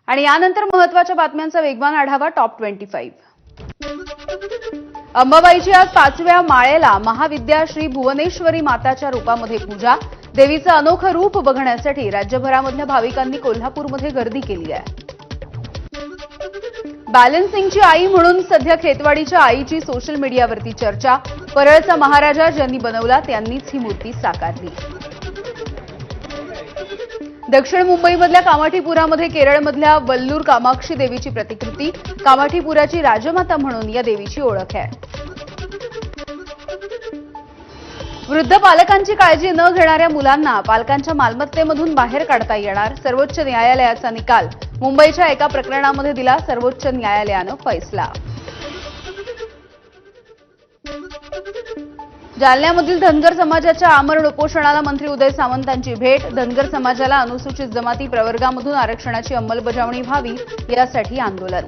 आणि यानंतर महत्त्वाच्या बातम्यांचा वेगवान आढावा टॉप 25। अंबाबाईची आज 5व्या माळेला महाविद्या श्री भुवनेश्वरी माताच्या रूपामध्ये पूजा। देवीचं अनोखं रूप बघण्यासाठी राज्यभरामधल्या भाविकांनी कोल्हापूरमध्ये गर्दी केली आहे। बॅलन्सिंगची आई म्हणून सध्या खेतवाडीच्या आईची सोशल मीडियावरती चर्चा। परळचा महाराजा ज्यांनी बनवला त्यांनीच ही मूर्ती साकारली। दक्षिण मुंबईमधल्या कामाठीपुरामध्ये केरळमधल्या वल्लूर कामाक्षी देवीची प्रतिकृती। कामाठीपुराची राजमाता म्हणून या देवीची ओळख आहे। वृद्ध पालकांची काळजी न घेणाऱ्या मुलांना पालकांच्या मालमत्तेमधून बाहेर काढता येणार। सर्वोच्च न्यायालयाचा निकाल। मुंबईच्या एका प्रकरणामध्ये दिला सर्वोच्च न्यायालयानं फैसला। जालन्यामधील धनगर समाजाच्या आमरण उपोषणाला मंत्री उदय सामंतांची भेट। धनगर समाजाला अनुसूचित जमाती प्रवर्गामधून आरक्षणाची अंमलबजावणी व्हावी यासाठी आंदोलन।